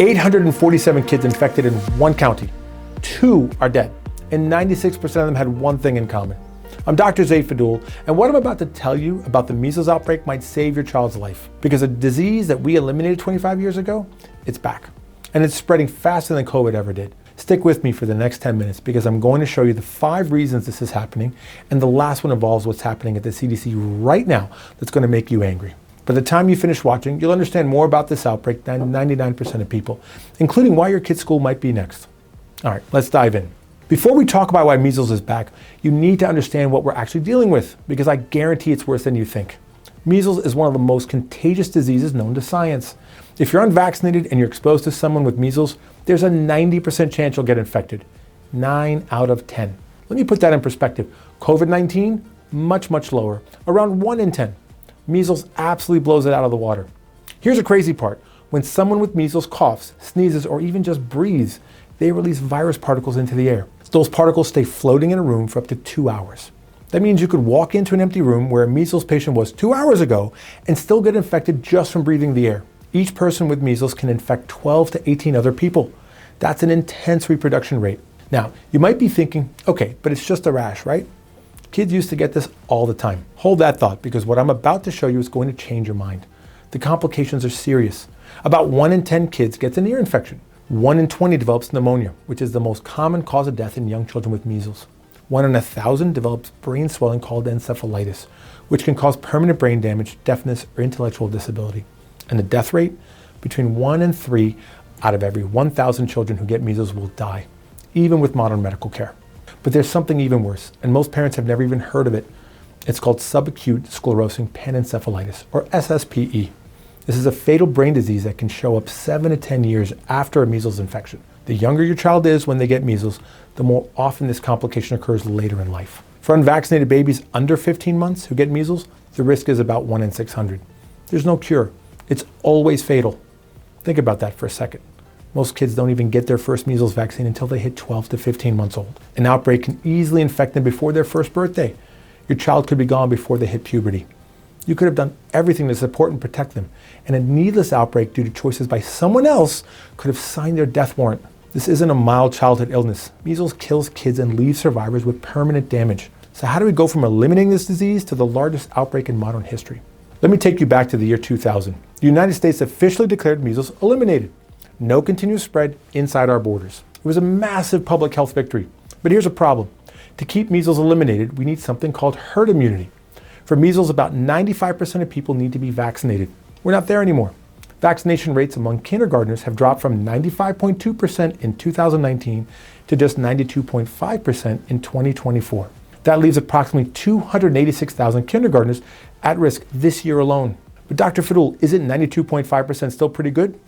847 kids infected in one county. 2 are dead, and 96% of them had one thing in common. I'm Dr. Zaid Fadul, and what I'm about to tell you about the measles outbreak might save your child's life, because a disease that we eliminated 25 years ago, it's back. And it's spreading faster than COVID ever did. Stick with me for the next 10 minutes because I'm going to show you the 5 reasons this is happening, and the last one involves what's happening at the CDC right now that's going to make you angry. By the time you finish watching, you'll understand more about this outbreak than 99% of people, including why your kid's school might be next. All right, let's dive in. Before we talk about why measles is back, you need to understand what we're actually dealing with, because I guarantee it's worse than you think. Measles is one of the most contagious diseases known to science. If you're unvaccinated and you're exposed to someone with measles, there's a 90% chance you'll get infected. 9 out of 10. Let me put that in perspective. COVID-19, much lower, around 1 in 10. Measles absolutely blows it out of the water. Here's a crazy part. When someone with measles coughs, sneezes, or even just breathes, they release virus particles into the air. Those particles stay floating in a room for up to 2 hours. That means you could walk into an empty room where a measles patient was 2 hours ago and still get infected just from breathing the air. Each person with measles can infect 12 to 18 other people. That's an intense reproduction rate. Now, you might be thinking, okay, but it's just a rash, right? Kids used to get this all the time. Hold that thought, because what I'm about to show you is going to change your mind. The complications are serious. About 1 in 10 kids gets an ear infection. 1 in 20 develops pneumonia, which is the most common cause of death in young children with measles. 1 in 1,000 develops brain swelling called encephalitis, which can cause permanent brain damage, deafness, or intellectual disability. And the death rate? Between 1 and 3 out of every 1,000 children who get measles will die, even with modern medical care. But there's something even worse, and most parents have never even heard of it. It's called subacute sclerosing panencephalitis, or SSPE. This is a fatal brain disease that can show up 7 to 10 years after a measles infection. The younger your child is when they get measles, the more often this complication occurs later in life. For unvaccinated babies under 15 months who get measles, the risk is about 1 in 600. There's no cure. It's always fatal. Think about that for a second. Most kids don't even get their first measles vaccine until they hit 12 to 15 months old. An outbreak can easily infect them before their first birthday. Your child could be gone before they hit puberty. You could have done everything to support and protect them, and a needless outbreak due to choices by someone else could have signed their death warrant. This isn't a mild childhood illness. Measles kills kids and leaves survivors with permanent damage. So how do we go from eliminating this disease to the largest outbreak in modern history? Let me take you back to the year 2000. The United States officially declared measles eliminated. No continuous spread inside our borders. It was a massive public health victory. But here's a problem. To keep measles eliminated, we need something called herd immunity. For measles, about 95% of people need to be vaccinated. We're not there anymore. Vaccination rates among kindergartners have dropped from 95.2% in 2019 to just 92.5% in 2024. That leaves approximately 286,000 kindergartners at risk this year alone. But Dr. Fadul, isn't 92.5% still pretty good?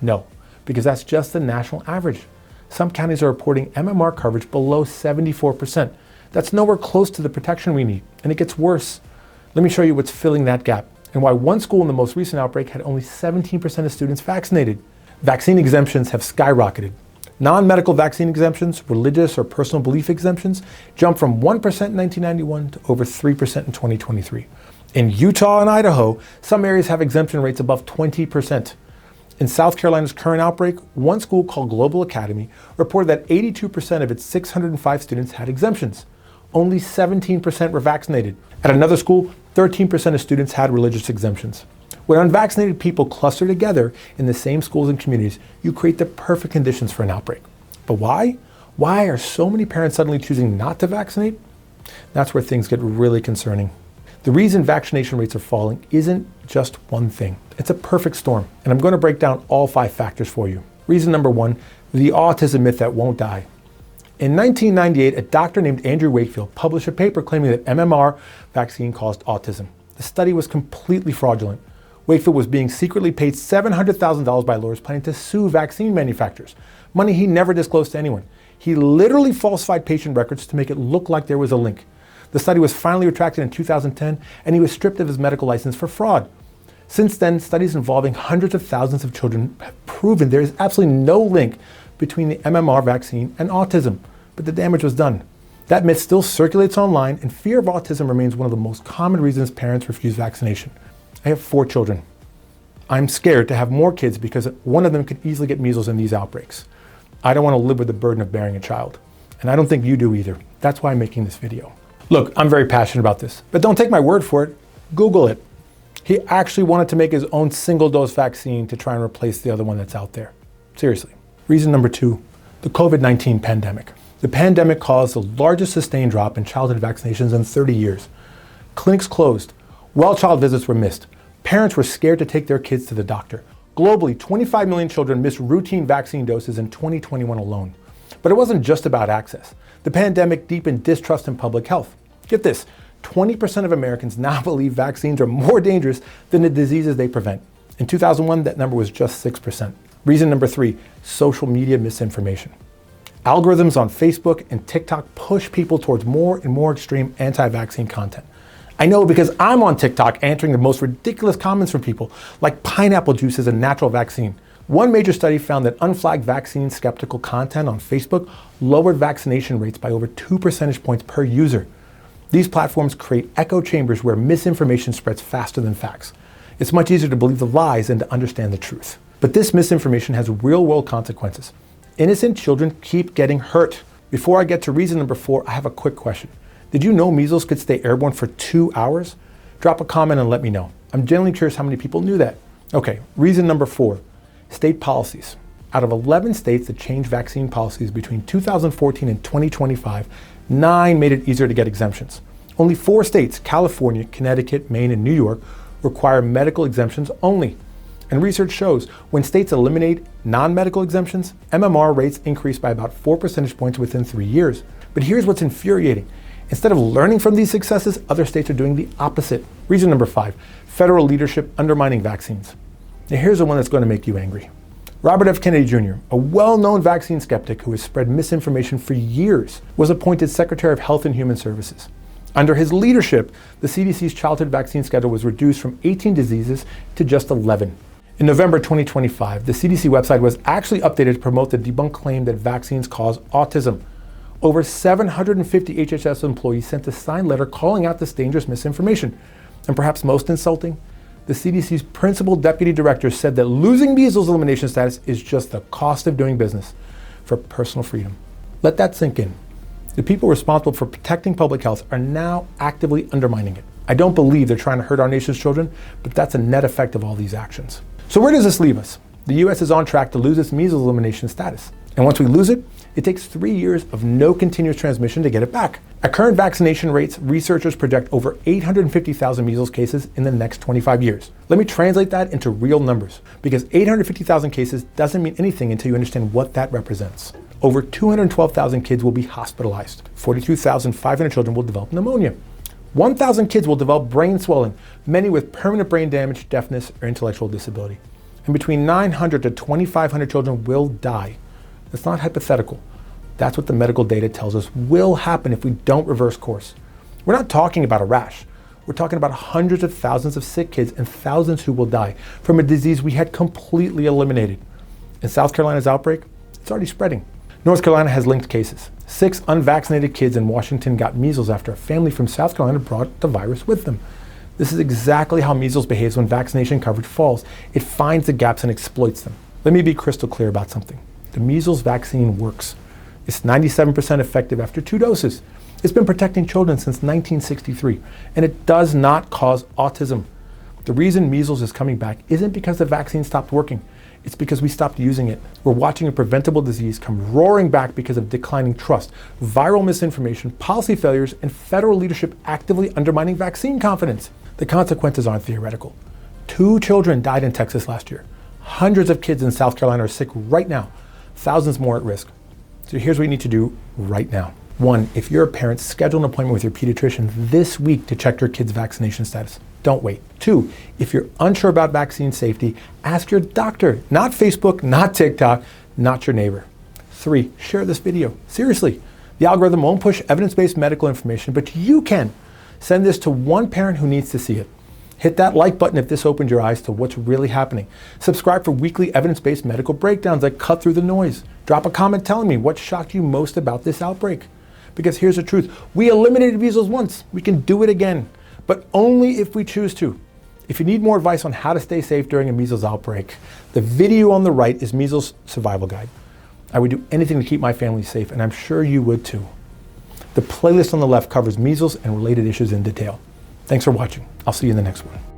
No, because that's just the national average. Some counties are reporting MMR coverage below 74%. That's nowhere close to the protection we need, and it gets worse. Let me show you what's filling that gap, and why one school in the most recent outbreak had only 17% of students vaccinated. Vaccine exemptions have skyrocketed. Non-medical vaccine exemptions, religious or personal belief exemptions, jumped from 1% in 1991 to over 3% in 2023. In Utah and Idaho, some areas have exemption rates above 20%. In South Carolina's current outbreak, one school called Global Academy reported that 82% of its 605 students had exemptions. Only 17% were vaccinated. At another school, 13% of students had religious exemptions. When unvaccinated people cluster together in the same schools and communities, you create the perfect conditions for an outbreak. But why? Why are so many parents suddenly choosing not to vaccinate? That's where things get really concerning. The reason vaccination rates are falling isn't just one thing. It's a perfect storm, and I'm going to break down all 5 factors for you. Reason number 1, the autism myth that won't die. In 1998, a doctor named Andrew Wakefield published a paper claiming that MMR vaccine caused autism. The study was completely fraudulent. Wakefield was being secretly paid $700,000 by lawyers planning to sue vaccine manufacturers, money he never disclosed to anyone. He literally falsified patient records to make it look like there was a link. The study was finally retracted in 2010, and he was stripped of his medical license for fraud. Since then, studies involving hundreds of thousands of children have proven there is absolutely no link between the MMR vaccine and autism, but the damage was done. That myth still circulates online, and fear of autism remains one of the most common reasons parents refuse vaccination. I have 4 children. I'm scared to have more kids because one of them could easily get measles in these outbreaks. I don't want to live with the burden of bearing a child. And I don't think you do either. That's why I'm making this video. Look, I'm very passionate about this, but don't take my word for it. Google it. He actually wanted to make his own single-dose vaccine to try and replace the other one that's out there. Seriously. Reason number 2, the COVID-19 pandemic. The pandemic caused the largest sustained drop in childhood vaccinations in 30 years. Clinics closed. Well-child visits were missed. Parents were scared to take their kids to the doctor. Globally, 25 million children missed routine vaccine doses in 2021 alone. But it wasn't just about access. The pandemic deepened distrust in public health. Get this, 20% of Americans now believe vaccines are more dangerous than the diseases they prevent. In 2001, that number was just 6%. Reason number 3, social media misinformation. Algorithms on Facebook and TikTok push people towards more and more extreme anti-vaccine content. I know because I'm on TikTok answering the most ridiculous comments from people, like pineapple juice is a natural vaccine. One major study found that unflagged vaccine skeptical content on Facebook lowered vaccination rates by over 2 percentage points per user. These platforms create echo chambers where misinformation spreads faster than facts. It's much easier to believe the lies than to understand the truth. But this misinformation has real-world consequences. Innocent children keep getting hurt. Before I get to reason number 4, I have a quick question. Did you know measles could stay airborne for 2 hours? Drop a comment and let me know. I'm genuinely curious how many people knew that. Okay, reason number 4, state policies. Out of 11 states that changed vaccine policies between 2014 and 2025, 9 made it easier to get exemptions. Only 4 states, California, Connecticut, Maine, and New York, require medical exemptions only. And research shows when states eliminate non-medical exemptions, MMR rates increase by about 4 percentage points within 3 years. But here's what's infuriating. Instead of learning from these successes, other states are doing the opposite. Reason number 5, federal leadership undermining vaccines. Now here's the one that's going to make you angry. Robert F. Kennedy Jr., a well-known vaccine skeptic who has spread misinformation for years, was appointed Secretary of Health and Human Services. Under his leadership, the CDC's childhood vaccine schedule was reduced from 18 diseases to just 11. In November 2025, the CDC website was actually updated to promote the debunked claim that vaccines cause autism. Over 750 HHS employees sent a signed letter calling out this dangerous misinformation. And perhaps most insulting, the CDC's principal deputy director said that losing measles elimination status is just the cost of doing business for personal freedom. Let that sink in. The people responsible for protecting public health are now actively undermining it. I don't believe they're trying to hurt our nation's children, but that's a net effect of all these actions. So where does this leave us? The US is on track to lose its measles elimination status. And once we lose it, it takes 3 years of no continuous transmission to get it back. At current vaccination rates, researchers project over 850,000 measles cases in the next 25 years. Let me translate that into real numbers, because 850,000 cases doesn't mean anything until you understand what that represents. Over 212,000 kids will be hospitalized. 42,500 children will develop pneumonia. 1,000 kids will develop brain swelling, many with permanent brain damage, deafness, or intellectual disability. And between 900 to 2,500 children will die. That's not hypothetical. That's what the medical data tells us will happen if we don't reverse course. We're not talking about a rash. We're talking about hundreds of thousands of sick kids and thousands who will die from a disease we had completely eliminated. In South Carolina's outbreak, it's already spreading. North Carolina has linked cases. 6 unvaccinated kids in Washington got measles after a family from South Carolina brought the virus with them. This is exactly how measles behaves when vaccination coverage falls. It finds the gaps and exploits them. Let me be crystal clear about something. The measles vaccine works. It's 97% effective after 2 doses. It's been protecting children since 1963, and it does not cause autism. The reason measles is coming back isn't because the vaccine stopped working. It's because we stopped using it. We're watching a preventable disease come roaring back because of declining trust, viral misinformation, policy failures, and federal leadership actively undermining vaccine confidence. The consequences aren't theoretical. 2 children died in Texas last year. Hundreds of kids in South Carolina are sick right now. Thousands more at risk. So here's what you need to do right now. 1, if you're a parent, schedule an appointment with your pediatrician this week to check your kid's vaccination status. Don't wait. 2, if you're unsure about vaccine safety, ask your doctor, not Facebook, not TikTok, not your neighbor. 3, share this video. Seriously, the algorithm won't push evidence-based medical information, but you can. Send this to one parent who needs to see it. Hit that like button if this opened your eyes to what's really happening. Subscribe for weekly evidence-based medical breakdowns that cut through the noise. Drop a comment telling me what shocked you most about this outbreak. Because here's the truth. We eliminated measles once. We can do it again, but only if we choose to. If you need more advice on how to stay safe during a measles outbreak, the video on the right is Measles Survival Guide. I would do anything to keep my family safe, and I'm sure you would too. The playlist on the left covers measles and related issues in detail. Thanks for watching. I'll see you in the next one.